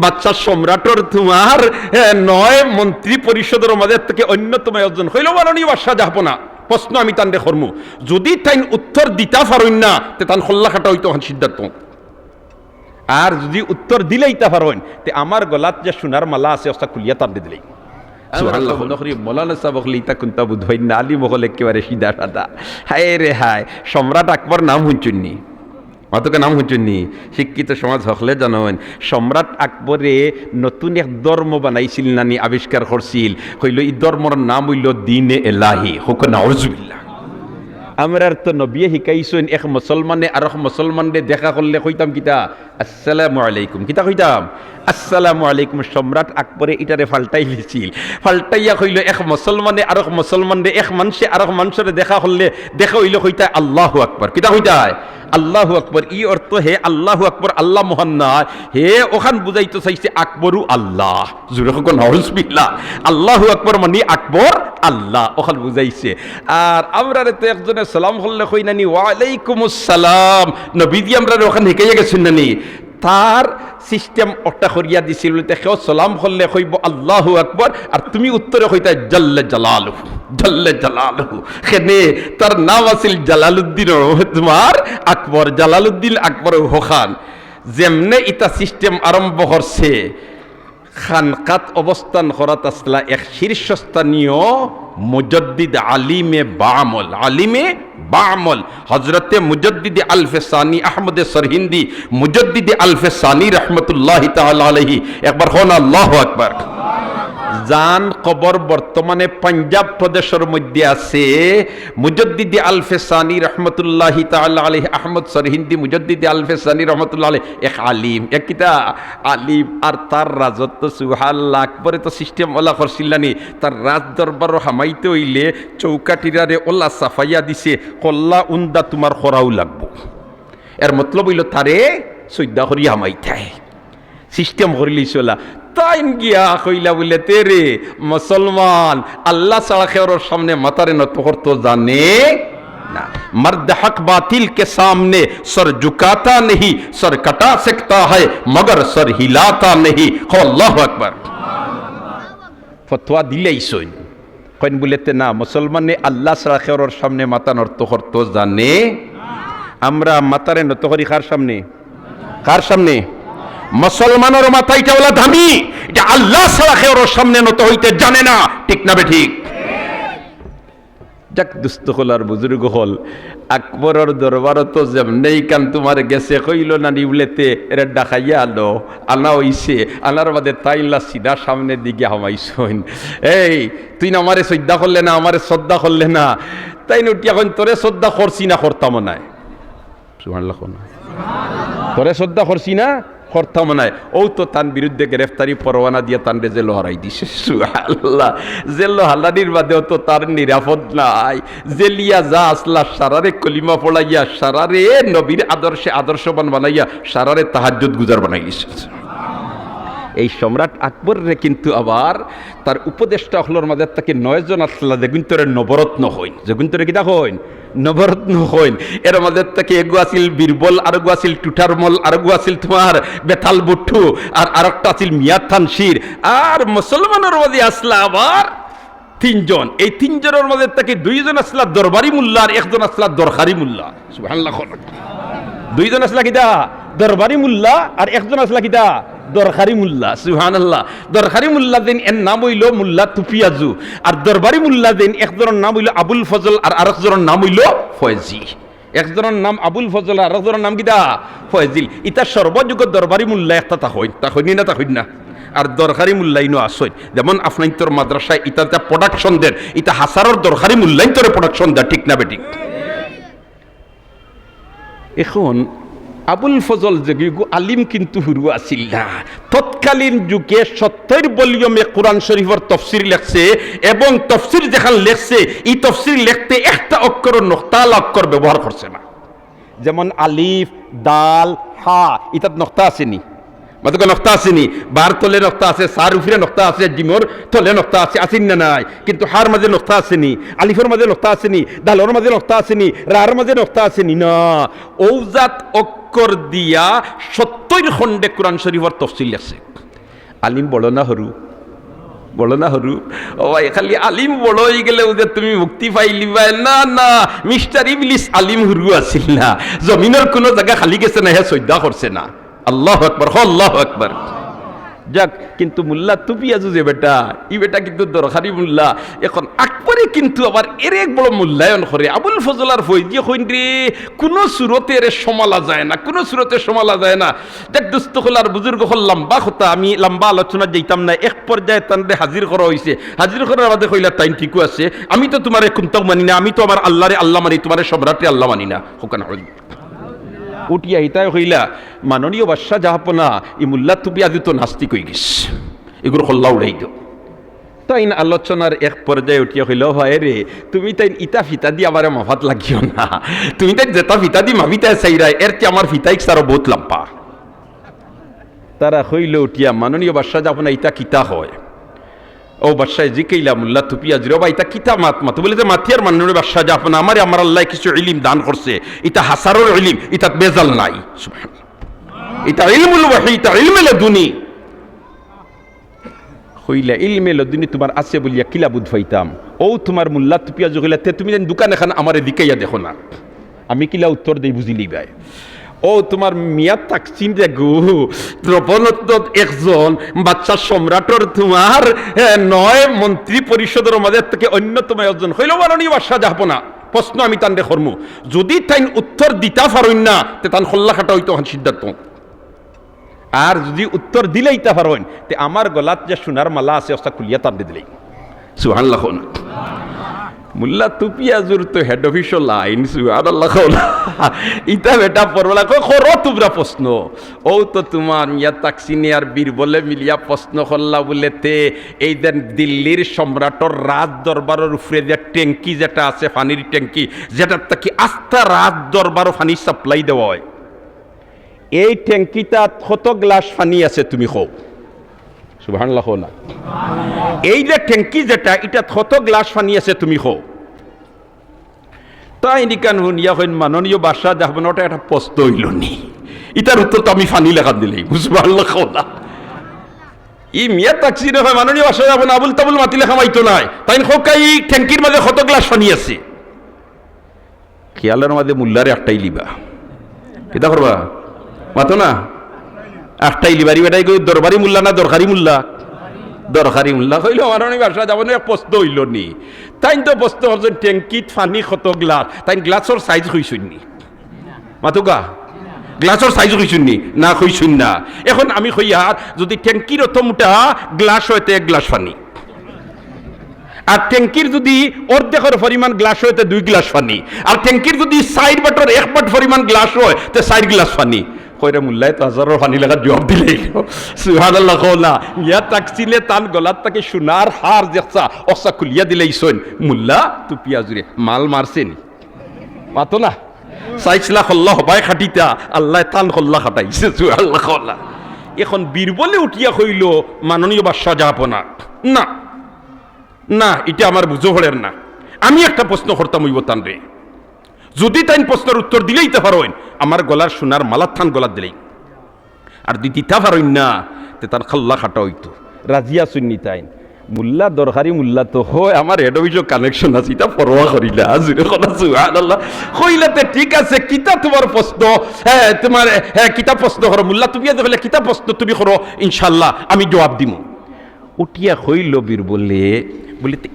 বাচ্চা সম্রাটর তোমার 9 মন্ত্রী পরিষদের মধ্যে থেকে অন্যতম একজন হইল মাননীয় বাদশাহ জাহাপনা। প্রশ্ন আমি তান্ডে করমু, যদি তাই উত্তর দিতা পারইন না তে তান খোল্লা খাটা হইতো সিদ্ধার্থ, আর যদি উত্তর দিলেই তা পারইন তে আমার গলাত যে সোনার মালা আছে ওটা খুলিয়া তান্ডে দিলেই। মৌলানা সাহেব ইতা কুন্তা বুধই না আলী মহল একেবারে সিধা সাদা। হায় রে হায়, সম্রাট আকবর নাম শুনছুননি, অতকে নাম শুনছুননি? শিক্ষিত সমাজ হকলে জানেন সম্রাট আকবরে নতুন এক ধর্ম বানাইছিল নানি, আবিষ্কার করছিল, হইল এই ধর্মর নাম হইল দ্বীনে এলাহি। হুক নাউজুবিল্লাহ। আমরার তো নবী শিকাইছেন এক মুসলমানে আর এক মুসলমানরে দেখা করলে কইতাম কিতা? আসসালামু আলাইকুম। কিতা কইতাম? আসসালামু আলাইকুম। সম্রাট আকবরে ইটারে ফাল্টাই লিছিল, ফাল্টাইয়া কইল এক মুসলমানে আর এক মুসলমানরে, এক মানুষে আর এক মানুষের দেখা করলে দেখা হইল কইতা আল্লাহু আকবার। কিতা কইতায়? আল্লাহু আকবর। ই অর্থ হে আল্লাহু আকবর, আল্লাহ মহান না, হে ওখান বুঝাইতে চাইছে আকবরু আল্লাহ। জুরে হোক নাউজুবিল্লাহ। আল্লাহু আকবর মানে আকবর আল্লাহ, ওখান বুঝাইছে। আর আমরা তো একজনে সালাম করলে কই নানি ওয়ালাইকুমুস সালাম, নবীজি আমরা ওখানে হেঁকে গেছেন নানি, তার সিস্টেম ওটা করিয়া দিছিল। কেউ সালাম করলে কইব আল্লাহু আকবর, আর তুমি উত্তরে কইতা জাল্লে জালালুহু, জাল্লে জালালুহু। খেনে তার নাম আছিল জালালউদ্দিন তোমার আকবর, জালালউদ্দিন আকবর হোখান। যেমনে ইটা সিস্টেম আরম্ভ করছে, খানকাত অবস্থান করাত আসলা এক শীর্ষস্থানীয় মুজাদ্দিদ আলিমে বামল, আলিমে বামল হজরতে মুজাদ্দিদ আলফেসানি আহমদ সরহিন্দি, মুজাদ্দিদ আলফেসানি রহমতুল্লাহি তাআলা আলাইহি। একবার হন আল্লাহু আকবার। জান কবর বর্তমানে পাঞ্জাব প্রদেশের মধ্যে আছে। মুজাদ্দিদ আলফেসানি রহমতুল্লাহি তাআলা আলাইহি, আহমদ সরহিন্দি মুজাদ্দিদ আলফেসানি রহমতুল্লাহ আলাইহি এক আলিম, এক কিতা আলিম। আর তার রাজত্ব সুবহানাল্লাহ। আকবরে তো সিস্টেম ওলা করছিলানি, তার রাজ দরবার হামাইতে হইলে চৌকাটিরারে ওলা সাফাইয়া দিছে, কল্লা উন্দা তোমার খরাও লাগবো। এর মতলব হইল তারে সৈদ্যা করি হামাইতে সিস্টেম করিলিছলা। তাইন গিয়া কইলা বলে তেরে মুসলমান আল্লাহ ছাড়া কেউর সামনে মাতারে নত করতে জানে না। मर्द हक बातिल के सामने सर झुकाता नहीं, सर कटा सकता है मगर सर हिलाता नहीं। हो अल्लाहु আকবার। ফতোয়া দিলেই সইন কইন বলেতে না, মুসলমানে আল্লাহ ছাড়া কেউর সামনে মাথা নত করতে জানে। আমরা মাতারে নত করি কার সামনে? কার সামনে? মুসলমানের মাথাইটা ওলা দামি, এটা আল্লাহ ছাড়া কেউর সামনে নত হইতে জানে না। ঠিক না বে ঠিক? যাক দুস্থ হল আর বুজুর্গ হল, আকবরের দরবার তো যেমনেই কান তোমার গেছে কইল না নিবলেতে এর ডাকাইয়া আলো আনা হইছে, আনার বাদে তাইলা সিধা সামনের দিকে হামাইছইন। এই তুই না আমারে শ্রদ্ধা করলে না, আমারে শ্রদ্ধা করলে না, তাই উঠি এখন তোরে শ্রদ্ধা করছি না করতাম না। সুবহানাল্লাহ। তোরে শ্রদ্ধা করছি না করতাম না। ও তো তার বিরুদ্ধে গ্রেফতারি পরোয়ানা দিয়ে তানরে জেল হারাই দিছে। সুবহানাল্লাহ। জেল হালানির বাদেও তো তার নিরাপদ নাই। জেলিয়া যা আসলা সারারে কলিমা পড়াইয়া, সারারে নবীর আদর্শে আদর্শবান বানাইয়া, সারারে তাহাজ্জুদ গুজার বানাই দিছে। এই সম্রাট আকবরে কিন্তু আবার তার উপদেষ্টা হলোর মাঝে তাকে 9 জন আসলা, যেগুন তোরে নবরত্ন হইন, যেগুন তোরে কিতা হইন নবরত্ন হইন। এর মাঝে তাকে এগু আছিল বীরবল, আর গু আছিল টুটারমল, আর গু আছিল তোমার বেতাল বুট্টু, আর আরেকটা আছিল মিয়া থানসির। আর মুসলমানের মাঝে আসলা আবার 3 জন। এই 3 জনের মাঝে তাকে 2 জন আসলা দরবারি মুল্লা, আর 1 জন আসলা দরকারি মুল্লা। সুবহানাল্লাহ। 2 জন আসলা কিতা দরবারি মুল্লা, আর 1 জন আসলা কিতা দরকারি মুল্লা। সুবহানাল্লাহ। দরকারি মুল্লা দিন এর নাম হইল মুল্লা তুফিয়াজু, আর দরবারি মুল্লা দিন একজনের নাম হইল আবুল ফজল, আর আরেকজনের নাম হইল ফয়জি। একজনের নাম আবুল ফজল, আর আরেকজনের নাম কিতা ফয়জিল। ইতা সর্বযুগ দরবারি মুল্লা একটা তা হইন, তা হইনি না তা হইন না। আর দরকারি মূল্যায়নও আসই, যেমন আপনার তোর মাদ্রাসায় ইটা প্রোডাকশন দেন, ইটা হাসারর দরকারি মূল্যায়ন তোর প্রোডাকশন দেয়। ঠিক না বেঠিক? এখন আবুল ফজল যে আলিম কিন্তু হুরু আসিল না। তৎকালীন যুগে 70 ভলিউমে কোরআন শরীফের তফসির লেখছে, এবং তফসির যেখান লেখছে এই তফসির লিখতে একটা অক্ষর নক্তা অক্ষর ব্যবহার করছে না। যেমন আলিফ দাল হা, ইতাত নক্তা আসেনি। মাতো নক্তা আসেনি, বার তলে নক্তা আছে, সার উফরে নক্তা আছে, ডিমর তলে নক্তা আছে, আসেন না নাই? কিন্তু হার মাঝে নক্তা আসেনি, আলিফের মাঝে নক্তা আসেনি, দালর মাঝে নক্তা আসেনি, রার মাঝে নক্তা আসেনি না। ঔজাত অক্ষর দিয়া 70 খণ্ডে কোরআন শরীফের তফসিল আছে। আলিম বড় না হরু? বড় না হরু? ও ভাই, খালি আলিম বড় হয়ে গেলে ওদের তুমি মুক্তি পাইলি ভাই? না না, মিস্টার ইবলিস আলিম হুরু আছিল না। জমিনের কোনো জায়গা খালি গেছে না, হ্যাঁ শ্রদ্ধা করছে না। আল্লাহু আকবার, আল্লাহু আকবার। যাক, কিন্তু মুল্লা তুপিয়াজু যে বেটা, ই বেটা কিন্তু দরকারি মুল্লা। এখন আকবরে কিন্তু আবার এর এক বড় মূল্যায়ন করে। আবুল ফজলার ফৈজি হইন রে, কোনো সুরতে এর সমালা যায় না, কোনো সুরতে সমালা যায় না। যাক দুস্থ হলার বুজুর্গ হল লম্বা কথা, আমি লম্বা আলোচনা যেতাম না। এক পর্যায়ে তানরে হাজির করা হয়েছে, হাজির করার বাদে কইলা তাইন ঠিকও আছে, আমি তো তোমার কুন্তাও মানি না, আমি তো আমার আল্লাহরে আল্লাহ মানি, তোমার সম্রাটে আল্লাহ মানি না। হোকান উঠিয়া হিতায় হইলা, মাননীয় বাদশাহ জাহাপনা ই মুল্লা তুবি আজি তো নাস্তিক হয়ে গেছে, এগুলো হল্লা উড়াই দিও। তাই আলোচনার এক পর্যায়ে উঠিয়া হইল, ভাই রে তুমি তাই ইটা ফিতা দিয়ে আমার মাফাত লাগিও না, তুমি তাই যেটা ফিতা দি মাফিতা চাইরা এর চেয়ে আমার ফিতাইক সারো বহুত লাম্পা। তারা হইল উঠিয়া, মাননীয় বাদশাহ জাহাপনা ইটা কিতা হয়? ও বাদশাহ জিকাইলা মুল্লা তুপিয়া জিরো বা ইতা কিতা মাত মাত বলে যে মাথিয়ার মাননীয় বাদশাহ জাহাপনা আমার আমার আল্লাহ কিছু ইলিম দান করছে, ইটা হাসারোর ইলিম, ইটা বেজাল নাই। সুবহানাল্লাহ, ইটা ইলমুল ওয়াহি, ইটা ইলমে লাদুনি। হইলা ইলমে লাদুনি তোমার আছে বলিয়া কিলা বুধ পাইতাম। ও তোমার মুল্লা তুপিয়া জগিলা তে তুমি দোকান এখান আমারে দিকাইয়া দেখো না, আমি কিলা উত্তর দেই বুঝিলি ভাই। ও তোমার মিয়া তাকসিম দেখো দ্রবণত একজন বাচ্চা সম্রাটর তোমার 9 মন্ত্রী পরিষদের মাঝে থেকে অন্যতম একজন হইল মাননীয় বাদশাহ জাহাপনা। প্রশ্ন আমি তান দেখর্ম, যদি তাই উত্তর দিতা পারেন না তে তান খোল্লা খাটা হইতো সিদ্ধার্থ, আর যদি উত্তর দিলেই তা পারেন তে আমার গলাত যে সোনার মালা আছে ওটা খুলিয়া তান দিলেই। সুবহানাল্লাহ। মুল্লা তুপিয়াজুর তো হেড অফিসিয়াল লাইন। সুবহানাল্লাহ। ইটা বেটা পড়লা করো তোমরা প্রশ্ন। ও তো তোমার মিয়া তাকসিনে আর বীর বলে মিলিয়া প্রশ্ন করলা বলেতে এই দেন দিল্লির সম্রাটর রাজ দরবারের উপরে যে ট্যাঙ্কি যেটা আছে, পানির ট্যাঙ্কি, যেটার থেকে আস্থা রাজ দরবারও পানি সাপ্লাই দেওয়া হয়, এই ট্যাঙ্কিটা কত গ্লাস পানি আছে তুমি কও? সুবহানাল্লাহ না। এই যে ট্যাঙ্কি যেটা, এটা কত গ্লাস পানি আছে তুমি কও? তাই নিকান শুনিয়া হইন মাননীয় বাদশাহ জাহাপনা ওটা একটা প্রশ্ন হইল নি, ইটার উত্তর তো আমি ফানি লেখা দিলেই। সুবহানাল্লাহ না। ই মিয়া তাকসিনে হয় মাননীয় বাদশাহ জাহাপনা আবুল তাবুল মাতি লেখা মাইতো নাই, তাই হোকাই ট্যাঙ্কির মাঝে কত গ্লাস পানি আছে? খেয়ালের মাঝে মুল্লারে একটাই লিবা, কিতা করবা মাতো না, একটাই লিবারি বেটাই দরবারি মুল্লা না দরকারি মুল্লা? দরকারি মুল্লা। হইল মাননীয় বাদশাহ জাহাপনা প্রশ্ন হইল নি, তাই তো প্রশ্ন হচ্ছেন ট্যাঙ্কিত পানি কত গ্লাস, তাই গ্লাসের সাইজ হইছুন নি মাতুকা? গ্লাসের সাইজ হইছুন নি না? হইছুন না। এখন আমি হইয়া যদি ট্যাঙ্কির অত মোটা গ্লাস হইতে 1 গ্লাস পানি, আর ট্যাঙ্কির যদি অর্ধেকের পরিমাণ গ্লাস হয় 2 গ্লাস পানি, আর ট্যাঙ্কির যদি 4 বাটের 1 বাট পরিমাণ গ্লাস হয় 4 গ্লাস পানি, কইরা মুল্লাই তো হাজারের পানি লাগা জবাব দিলে। সুবহানাল্লাহ। না ইয়া তাকসিলে তান গলাত তাকে সোনার হার দেখছা অসা খুলিয়া দিলেই সইন মুল্লা তুপিয়া জুড়ে মাল মারছেন মাতো না, চাইছিলা খল্লা হবাই খাটিতা, আল্লাহ তান খল্লা খাটাইছে। সুবহানাল্লাহ। এখন বীরবলে উঠিয়া হইল মাননীয় বাদশাহ জাহাপনা, না না এটা আমার বুঝো হলের না, আমি একটা প্রশ্ন করতাম হইব তান রে, যদি তাই প্রশ্নের উত্তর দিলেই তা পারেন আমার গলার সোনার মালার থান গলার দিলেই, আর যদি তা পারেন না তে তার খাল্লা খাটা হইতো। রাজিয়া শুননি তাই মুল্লা দরকারি মুল্লা তো হয় আমার হেড অফিসও কানেকশন আছে, এটা পরোয়া করিলা জুড়ে কথা। সুবহানাল্লাহ। কইলাতে ঠিক আছে, কিতা তোমার প্রশ্ন? হ্যাঁ তোমার কিতা প্রশ্ন করো মুল্লা, তুমি দেখলে কিতা প্রশ্ন তুমি করো, ইনশাল্লাহ আমি জবাব দিব। উঠিয়া হইল বীর বলে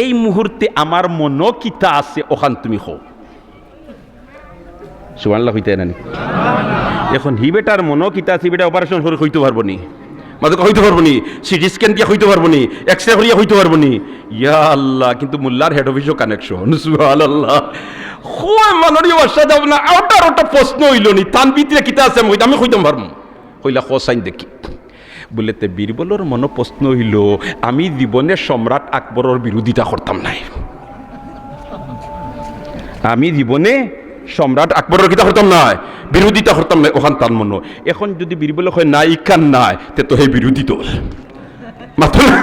এই মুহূর্তে আমার মনো কিতা আছে ওখান তুমি হো। সুবহানাল্লাহ হইতে না? এখন হি বেটার মনো কিতা আছে, বেটা অপারেশন করে হইতে পারবো নি, মাঝে হইতে পারবো নি, সিটি স্ক্যান দিয়ে হইতে পারবো নি, এক্সরে করিয়া হইতে পারবো নি। ইয়া আল্লাহ, কিন্তু মুল্লার হেড অফিসও কানেকশন। সুবহানাল্লাহ। হয় মাননীয় বাদশাহ যাব না, ওটার ওটা প্রশ্ন হইল নি, তান ভিতরে কিতা আছে আমি হইতাম পারবো। হইলা খসাইন দেখি বলেতে বীরবলের মনো প্রশ্ন হইল, আমি জীবনে সম্রাট আকবরের বিরোধিতা করতাম নাই, আমি জীবনে সম্রাট আকবরের কিতা করতাম না বিরোধিতা করতাম না ওখান তার মনো এখন যদি বিরবল হয় না ইকান নাই তে তো হে বিরোধী দল মাত্র না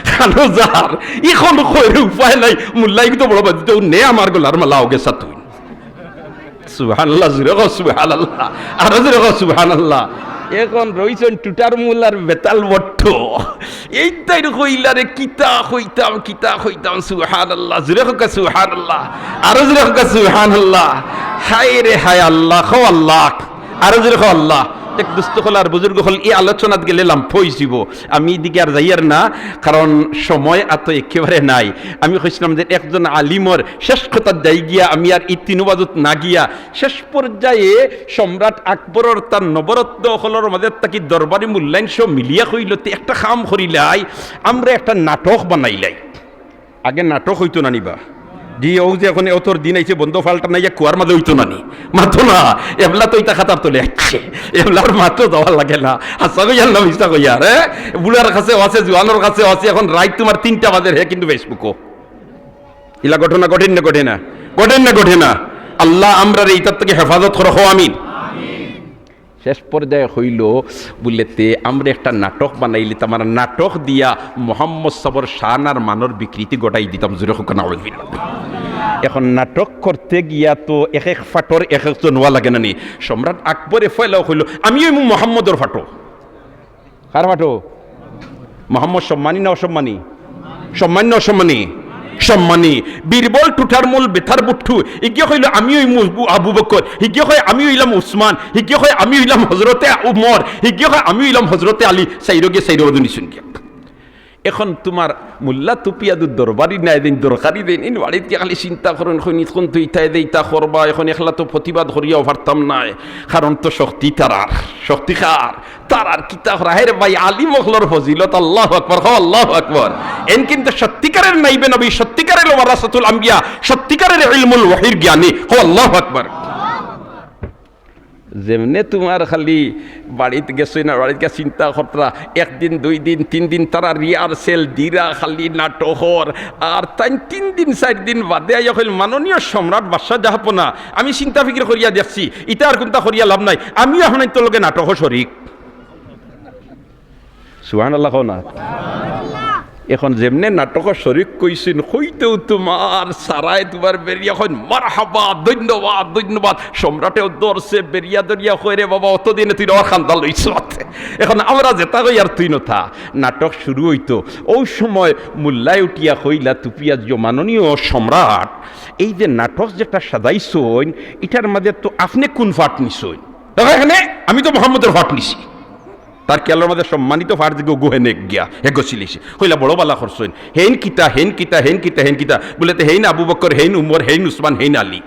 খানো যার এখন কইর উপায় নাই মুল্লাই তো বড় বাদ নে আমার গলার মালা গেছা তুই সুবহানাল্লাহ জুরে গো সুবহানাল্লাহ আর জুরে গো সুবহানাল্লাহ এখন রইছেন টুটার মুলার বেতাল বট্ট এইটাই কইলারে কিতা হইতাম সুবহানাল্লাহ জুরে গো সুবহানাল্লাহ আর জুরে গো সুবহানাল্লাহ হায় রে হায় আল্লাহ খো আল্লাহ আর জুরে গো আল্লাহ এক দুস্থ হল আর বুজুর্গ হল এই আলোচনাত গেলে লাম্ফই যাব আমি এদিকে আর যাইয়ার না কারণ সময় এত একেবারে নাই আমি কইছিলাম যে একজন আলিমর শেষ কথার যাই গিয়া আমি আর এই তিনবাদত না গিয়া শেষ পর্যায়ে সম্রাট আকবরের তার নবরত্ন হলর মাঝে তাকি দরবারি মূল্যায়ন সব মিলিয়া কইল একটা কাম করিলাই আমরা একটা নাটক বানাইলাই আগে নাটক হইতো না নিবা জি ও যে এখন অতর দিন আইছে বন্ধ ফাল্টা নাই কুয়ার মাঝে হইতো না নি মাথো না এবলা তো ইটা খাতার তোলে আসছে এবলার মাত্র দেওয়া লাগে না হাসা কইয়ার না মিস্তা কইয়ার বুড়ার কাছে আছে জোয়ানোর কাছে আছে এখন রাত তোমার 3টা বাজে হে কিন্তু ফেসবুকও ইলা ঘটনা ঘটে না আল্লাহ আমরা এইটার থেকে হেফাজত করো আমিন শেষ পর্যায়ে হইল বললেতে আমরা একটা নাটক বানাইলে আমার নাটক দিয়া মোহাম্মদ সাবর শাহানার মানর বিকৃতি গোটাই দিতাম জুরে হোক না এখন নাটক করতে গিয়া তো এক এক ফাটর এক একজন নোয়া লাগে না নি সম্রাট আকবরে ফয়লাও হইল আমি ওই মোহাম্মদর ফাটো কার ফাটো মোহাম্মদ সম্মানী না অসম্মানী সম্মানী বীরবল টুঠার মূল বেথার বুঠু ইকিয়ে কইল আমি ওই আবু বকর ইকিয়ে কয় আমি হইলাম উসমান ইকিয়ে কয় আমি হইলাম হজরতে উমর ইকিয়ে কয় আমি হইলাম হজরতে আলী সাইরো শুন গিয়া এখন তোমার মোল্লা তুপিয়াদুর দরবারি নাই দিন দরকারি দিন ইন বাড়িতে গিয়ে খালি চিন্তা করেন এখন তুই ইতাই দে ইতা করবা এখন একলা তো প্রতিবাদ করিয়াও পারতাম নাই কারণ তো শক্তিকার তারার কিতা রাহের ভাই আলী মখলর ফজিলত আল্লাহু আকবার আল্লাহু আকবার এন কিন্তু সত্যিকারের নাইবে নবী সত্যিকারের ওয়ারাসাতুল আম্বিয়া সত্যিকারের ইলমুল ওয়াহির জ্ঞানী আল্লাহু আকবার যেমনে তোমার খালি বাড়িতে গেছই না বাড়িতে গিয়ে চিন্তা করতরা 1 দিন 2 দিন 3 দিন তারা রিহার্সেল দিরা খালি নাটকর আর তাই 3 দিন 4 দিন বাদে যখন মাননীয় সম্রাট বাদশাহ জাহাপনা আমি চিন্তা ফিকির করিয়া দেখছি ইটা আর কোনটা করিয়া লাভ নাই আমিও এখন তো লগে নাটক শরিক সুবহানাল্লাহ না এখন যেমনে নাটকের শরীক কইছেন হইতেও তোমার সারায় তোমার বেরিয়া হয় মারহাবা ধন্যবাদ সম্রাটেও দরছে বেরিয়া দরিয়া কইরে বাবা অতদিনে তুই আমার খান্দা লইছ এখন আমরা যেটা কই আর তুই নথা নাটক শুরু হইতো ওই সময় মোল্লায় উঠিয়া কইলা তুপিয়া মাননীয় সম্রাট এই যে নাটক যেটা সাজাইছইন এটার মাঝে তো আপনি কোন ফাট নিছইন দেখো এখানে আমি তো মোহাম্মদের ফাট নিছি তার কেলার মধ্যে সম্মানিত ফার দিকে গোহেনে গিয়া হেগছিলিস কইলা বড় বালা করছইন হেন কিতা বলেতে হেন আবু বকর হেন উমর হেন উসমান হেন আলী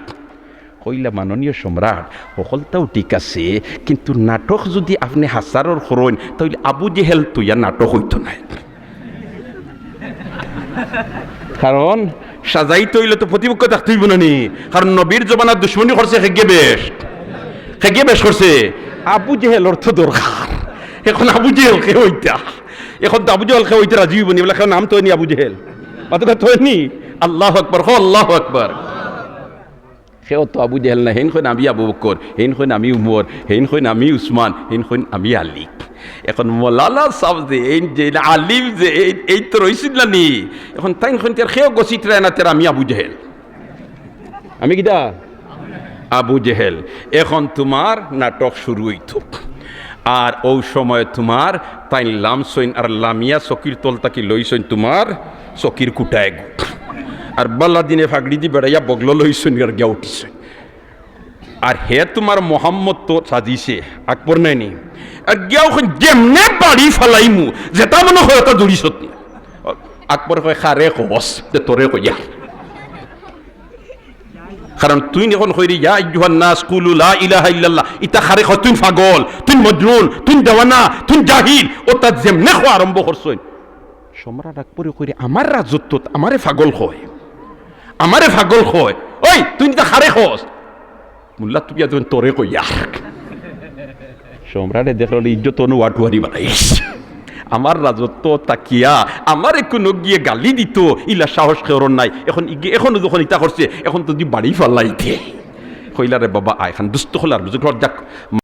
কইলা মাননীয় সম্রাট সকলটাও ঠিক আছে কিন্তু নাটক যদি আপনি হাসারর করইন তাহলে আবু জেহেল তুইয়া নাটক হইতো না কারণ সাজাইতে হইলে তো প্রতিপক্ষ থাকতে হইব না নি কারণ নবীর জমানার দুশ্মনী করছে হেগে বেশ করছে আবু জেহেল অর্থ দরকার এখন আবু জেহেল কে হইতা এখন তো আবু জেহেল কে হইতে রাজি হইব নি বলে নাম তো নি আবু জেহেল মাথা তো নি আল্লাহু আকবার আল্লাহু আকবার সেও তো আবু জেহেল না হেন কইন আমি আবু বকর হেন কইন আমি উমর হেন কইন আমি উসমান হেন কইন আমি আলী এখন মৌলানা সাহেব যে আলিম যে এই তো রইছিল না নি এখন তাই কইন তার সেও গছিত না তার আমি আবু জেহেল আমি কিটা আবু জেহেল এখন তোমার নাটক শুরু হইতো আর ওই সময় তোমার তাই লামসইন আর লামিয়া চকির তলতাকি লইছইন তোমার চকির কুটায় আর বাল্লা দিনে ফাগড়ি দি বেড়াইয়া বগল লইছইন আর গিয়া উঠিছইন আর হে তোমার মোহাম্মদ তো সাজিছে আকবর নাইনি আর গিয়া ওখানে যেমনে বাড়ি ফেলাইমু যেটা মনে হয় তা দৌড়িছ আকবর কয় খারে কস যে তোরে কইয়া কারণ তুই এখন কইরি ইয়া আইয়ুহান নাস কুলু লা ইলাহা ইল্লাল্লাহ ইতা খারে কয় তুই পাগল তুই মজনুন তুই দেওয়ানা তুই জাহিল ও তা যেমনে কো আরম্ভ করছইন সম্রাট আকবর কইরি আমার রাজত্ব আমারে পাগল কয় ওই তুই তা খারে কস মোল্লা তুই যখন তোরে কইয়া সম্রাটে দেখল ইজ্জত অনুয়াটুয়ারি বানাইস আমার রাজত্ব তাকিয়া আমার কোনো গিয়ে গালি দিত ইলা সাহস কেউর নাই এখন এখনো যখন ইটা করছে এখন তো বাড়ি ফালাইতে কইলারে বাবা আয় খান দুস্থ হলার বুঝে ঘর যাক